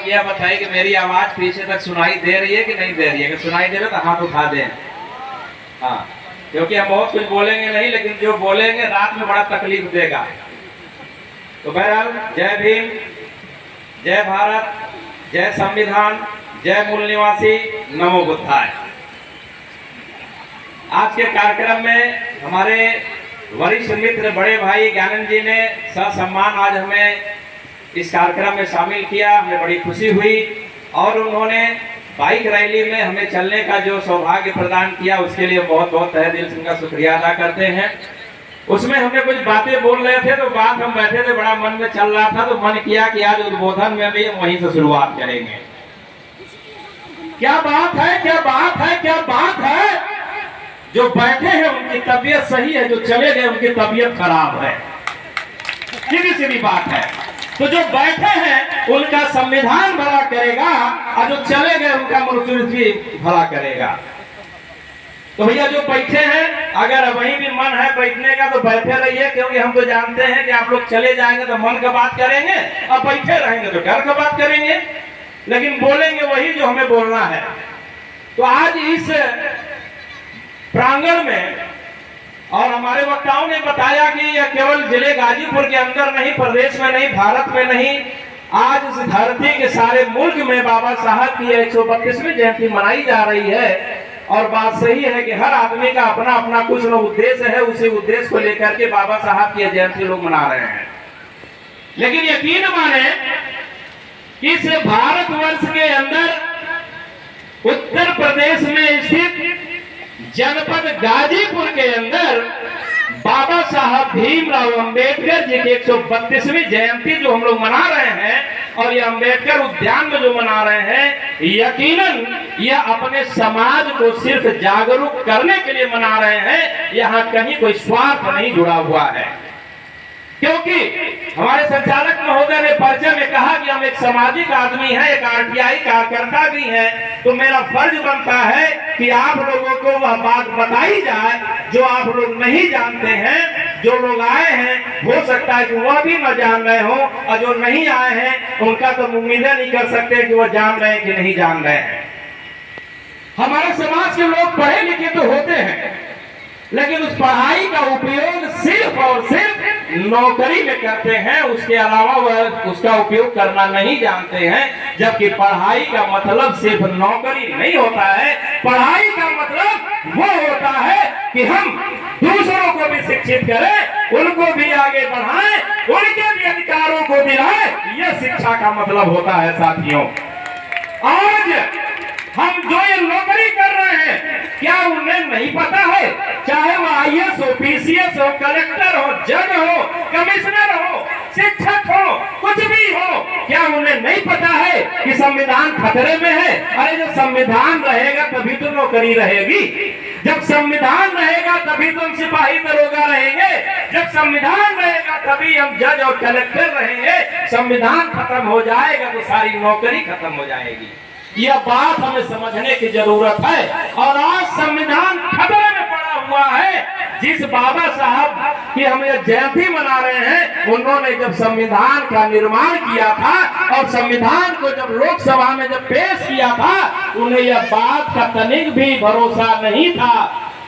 यह बताइए कि मेरी आवाज पीछे तक सुनाई दे रही है कि नहीं दे रही है? अगर सुनाई दे रही है तो हाथ उठा दें। हाँ, क्योंकि हम बहुत कुछ बोलेंगे नहीं, लेकिन जो बोलेंगे रात में बड़ा तकलीफ देगा। तो बहरहाल, जय भीम, जय भारत, जय संविधान, जय मूल निवासी, नमो बुद्धाय। आज के कार्यक्रम में हमारे वरिष्ठ मित्र बड़े भाई ज्ञानंद जी ने ससम्मान आज हमें इस कार्यक्रम में शामिल किया। हमें बड़ी खुशी हुई और उन्होंने बाइक रैली में हमें चलने का जो सौभाग्य प्रदान किया, उसके लिए बहुत बहुत तहे दिल से उनका शुक्रिया अदा करते हैं। उसमें हमें कुछ बातें बोल रहे थे, तो बात हम बैठे थे, बड़ा मन में चल रहा था, तो मन किया कि आज उद्बोधन में भी हम वहीं से शुरुआत करेंगे। क्या बात है, क्या बात है, क्या बात है। जो बैठे हैं उनकी तबीयत सही है, जो चले गए उनकी तबीयत खराब है। सीधी सीधी बात है। तो जो बैठे हैं उनका संविधान भला करेगा और जो चले गए उनका मनुष्य भी भला करेगा। तो भैया जो बैठे हैं, अगर वहीं भी मन है बैठने का तो बैठे रहिए, क्योंकि हम तो जानते हैं कि आप लोग चले जाएंगे तो मन का बात करेंगे और बैठे रहेंगे तो डर का बात करेंगे, लेकिन बोलेंगे वही जो हमें बोलना है। तो आज इस प्रांगण में और हमारे वक्ताओं ने बताया कि यह केवल जिले गाजीपुर के अंदर नहीं, प्रदेश में नहीं, भारत में नहीं, आज इस धरती के सारे मुल्क में बाबा साहब की 132वीं जयंती मनाई जा रही है। और बात सही है कि हर आदमी का अपना अपना कुछ न उद्देश्य है, उसी उद्देश्य को लेकर के बाबा साहब की जयंती लोग मना रहे हैं। लेकिन यकीन माने इस भारतवर्ष के अंदर उत्तर प्रदेश में स्थित जनपद गाजीपुर के अंदर बाबा साहब भीमराव अंबेडकर जी की 132वीं जयंती जो हम लोग मना रहे हैं, और ये अंबेडकर उद्यान में जो मना रहे हैं, यकीनन यह अपने समाज को सिर्फ जागरूक करने के लिए मना रहे हैं। यहाँ कहीं कोई स्वार्थ नहीं जुड़ा हुआ है, क्योंकि हमारे संचालक महोदय ने परिचय में कहा कि हम एक सामाजिक आदमी हैं, एक आरटीआई कार्यकर्ता भी हैं। तो मेरा फर्ज बनता है कि आप लोगों को वह बात बताई जाए जो आप लोग नहीं जानते हैं। जो लोग आए हैं हो सकता है कि वह भी न जान रहे हो, और जो नहीं आए हैं उनका तो उम्मीदें नहीं कर सकते कि वह जान रहे हैं कि नहीं जान रहे हैं। हमारे समाज के लोग पढ़े लिखे तो होते हैं, लेकिन उस पढ़ाई का उपयोग सिर्फ और सिर्फ नौकरी में करते हैं, उसके अलावा वह उसका उपयोग करना नहीं जानते हैं। जबकि पढ़ाई का मतलब सिर्फ नौकरी नहीं होता है। पढ़ाई का मतलब वो होता है कि हम दूसरों को भी शिक्षित करें, उनको भी आगे बढ़ाएं, उनके भी अधिकारों को दिलाएं। यह शिक्षा का मतलब होता है साथियों। आज हम जो ये नौकरी कर रहे हैं, क्या उन्हें नहीं पता है? चाहे वो आईएएस हो, पीसीएस हो, कलेक्टर हो, जज हो, कमिश्नर हो, शिक्षक हो, कुछ भी हो, क्या उन्हें नहीं पता है कि संविधान खतरे में है? अरे जब संविधान रहेगा तभी तो नौकरी रहेगी। जब संविधान रहेगा तभी तो हम सिपाही दरोगा रहेंगे। जब संविधान रहेगा तभी हम जज और कलेक्टर रहेंगे। संविधान खत्म हो जाएगा तो सारी नौकरी खत्म हो जाएगी। यह बात हमें समझने की जरूरत है। और आज संविधान खतरे में पड़ा हुआ है। जिस बाबा साहब की हम यह जयंती मना रहे हैं, उन्होंने जब संविधान का निर्माण किया था और संविधान को जब लोकसभा में जब पेश किया था, उन्हें यह बात का तनिक भी भरोसा नहीं था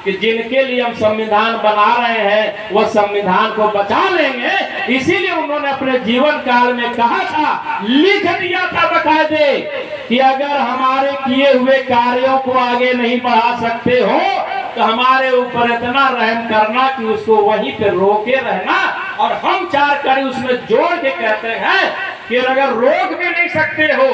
कि जिनके लिए हम संविधान बना रहे हैं वो संविधान को बचा लेंगे। इसीलिए उन्होंने अपने जीवन काल में कहा था, लिख दिया था बकायदे, कि अगर हमारे किए हुए कार्यों को आगे नहीं बढ़ा सकते हो तो हमारे ऊपर इतना रहम करना कि उसको वहीं पे रोके रहना। और हम 4 कड़ी उसमें जोड़ के कहते हैं कि अगर रोक भी नहीं सकते हो,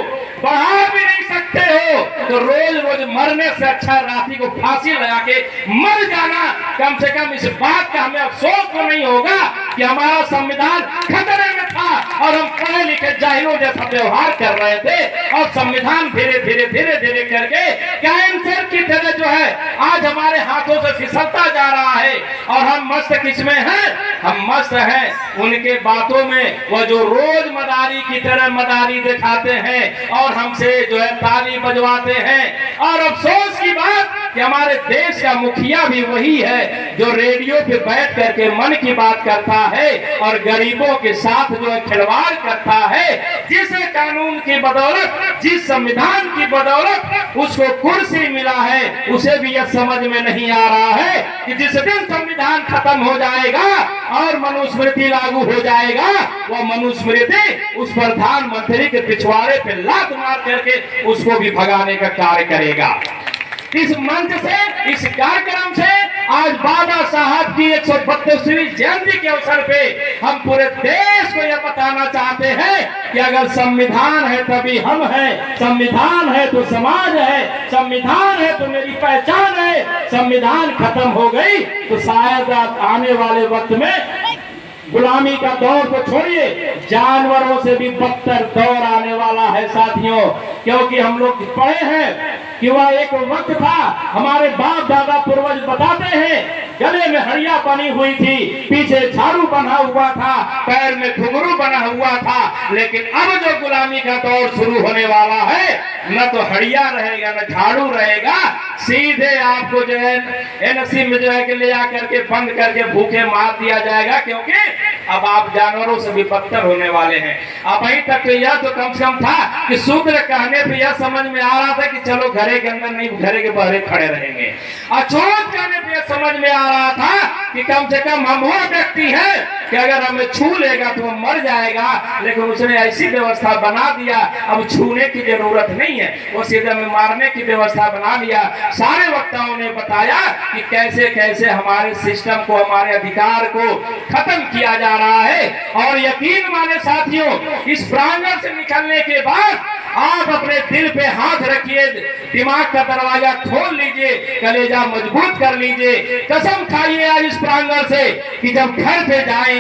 बढ़ा भी नहीं सकते हो, तो रोज रोज मरने से अच्छा रात्रि को फांसी लगा के मर जाना। कम से कम इस बात का हमें अफसोस तो नहीं होगा कि हमारा संविधान खतरे में था और हम पढ़े लिखे जाहिलों जैसा व्यवहार कर रहे थे, और संविधान धीरे धीरे धीरे धीरे करके कैंसर की तरह जो है आज हमारे हाथों से फिसलता जा रहा है। और हम मस्त किसमें हैं? हम मस्त हैं उनके बातों में, वह जो रोज मदारी की तरह मदारी दिखाते हैं और हमसे जो है ताली बजवाते हैं। और अफसोस की बात कि हमारे देश का मुखिया भी वही है जो रेडियो पे बैठ करके मन की बात करता है और गरीबों के साथ जो है खिलवाड़ करता है। जिस कानून की बदौलत, जिस संविधान की बदौलत उसको कुर्सी मिला है, उसे भी यह समझ में नहीं आ रहा है कि जिस दिन संविधान खत्म हो जाएगा और मनुस्मृति लागू हो जाएगा, वह मनुस्मृति उस प्रधानमंत्री के पिछवाड़े पे लात मार करके उसको भी भगाने का कार्य करेगा। इस मंच से, इस कार्यक्रम से आज बाबा साहब की 132वीं जयंती के अवसर पे हम पूरे देश को यह बताना चाहते हैं कि अगर संविधान है तभी हम हैं, संविधान है तो समाज है, संविधान है तो मेरी पहचान है। संविधान खत्म हो गई तो शायद आने वाले वक्त में गुलामी का दौर को छोड़िए, जानवरों से भी बदतर दौर आने वाला है साथियों। क्योंकि हम लोग पढ़े हैं कि वह एक वक्त था, हमारे बाप दादा पूर्वज बताते हैं, गले में हड़िया बनी हुई थी, पीछे झाड़ू बना हुआ था, पैर में घुंघरू बना हुआ था। लेकिन अब जो गुलामी का दौर शुरू होने वाला है, न तो हड़िया रहेगा न झाड़ू रहेगा, सीधे आपको जो है एनसी में जो है कि ले आकर के बंद करके भूखे मार दिया जाएगा। क्योंकि अब आप जानवरों से भी बदतर होने वाले हैं। अब अभी तक तो यह तो कम से कम था कि शूद्र कहने पे यह समझ में आ रहा था कि चलो घरे के अंदर नहीं, घरे के बाहर खड़े रहेंगे। अछूत कहने पे यह समझ में आ रहा था कि कम से कम हम वो व्यक्ति हैं कि अगर हमें छू लेगा तो वो मर जाएगा। लेकिन उसने ऐसी व्यवस्था बना दिया, अब छूने की जरूरत नहीं है, वो सीधे हमें मारने की व्यवस्था बना दिया। सारे वक्ताओं ने बताया कि कैसे कैसे हमारे सिस्टम को, हमारे अधिकार को खत्म किया जा रहा है। और यकीन माने साथियों, इस प्रांगण से निकलने के बाद आप अपने दिल पे हाथ रखिए, दिमाग का दरवाजा खोल लीजिए, कलेजा मजबूत कर लीजिए, कसम खाइए आज इस प्रांगण से कि जब घर पे जाएंगे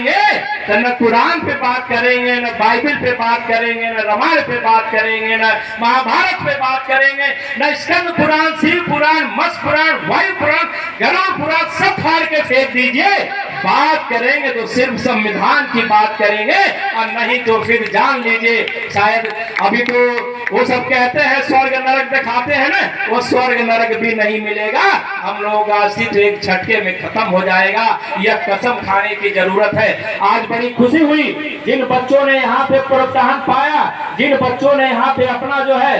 तो न कुरान पे बात करेंगे, न बाइबल पे बात करेंगे, न रामायण पे बात करेंगे, न महाभारत पे बात करेंगे, न स्कंद पुराण, शिव पुराण, मत्स्य पुराण, वायु पुराण, गरुड़ पुराण सब फाड़ के फेंक दीजिए। बात करेंगे तो सिर्फ संविधान की बात करेंगे, और नहीं तो फिर जान लीजिए शायद अभी तो वो सब कहते हैं स्वर्ग नरक दिखाते हैं ना, वो स्वर्ग नरक भी नहीं मिलेगा। हम लोगों का अस्तित्व एक झटके में खत्म हो जाएगा। यह कसम खाने की जरूरत है। आज बड़ी खुशी हुई जिन बच्चों ने यहाँ पे प्रोत्साहन पाया, जिन बच्चों ने यहाँ पे अपना जो है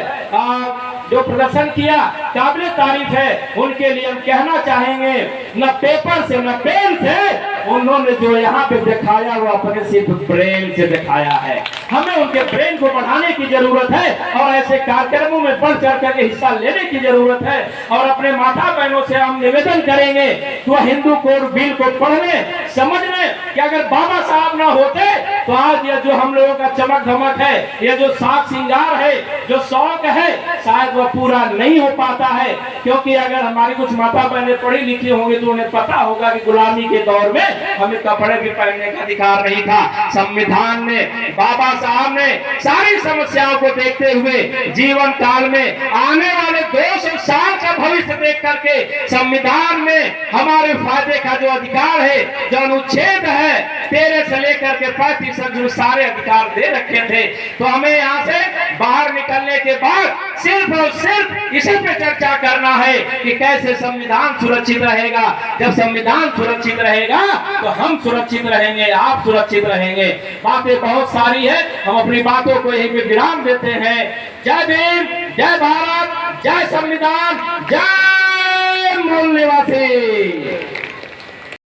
जो प्रदर्शन किया, काबिल तारीफ है। उनके लिए हम कहना चाहेंगे, न पेपर से न पेन से उन्होंने जो यहाँ पे दिखाया वो अपने सिर्फ ब्रेन से दिखाया है। हमें उनके ब्रेन को बढ़ाने की जरूरत है और ऐसे कार्यक्रमों में बढ़ चढ़ करके हिस्सा लेने की जरूरत है। और अपने माता बहनों से हम निवेदन करेंगे कि वह हिंदू कोड बिल को पढ़ने समझने कि अगर बाबा साहब ना होते तो आज यह जो हम लोगों का चमक धमक है, यह जो साग सिंगार है, जो शौक है, शायद वह पूरा नहीं हो पाता है। क्योंकि अगर हमारी कुछ माता बहनें पढ़ी लिखी होंगी तो उन्हें पता होगा कि गुलामी के दौर में हमें कपड़े भी पहनने का अधिकार नहीं था। संविधान ने, बाबा साहब ने सारी समस्याओं को देखते हुए जीवन काल में आने वाले 200 साल का भविष्य देख करके संविधान में हमारे फायदे का जो अधिकार है, जो अनुच्छेद है 13 से लेकर के 35 जो सारे अधिकार दे रखे थे। तो हमें यहाँ से बाहर निकलने के बाद सिर्फ और सिर्फ इसी पे चर्चा करना है कि कैसे संविधान सुरक्षित रहेगा। जब संविधान सुरक्षित रहेगा तो हम सुरक्षित रहेंगे, आप सुरक्षित रहेंगे। बातें बहुत सारी है, हम अपनी बातों को यहीं पे विराम देते हैं। जय भीम, जय भारत, जय संविधान, जय मूल निवासी।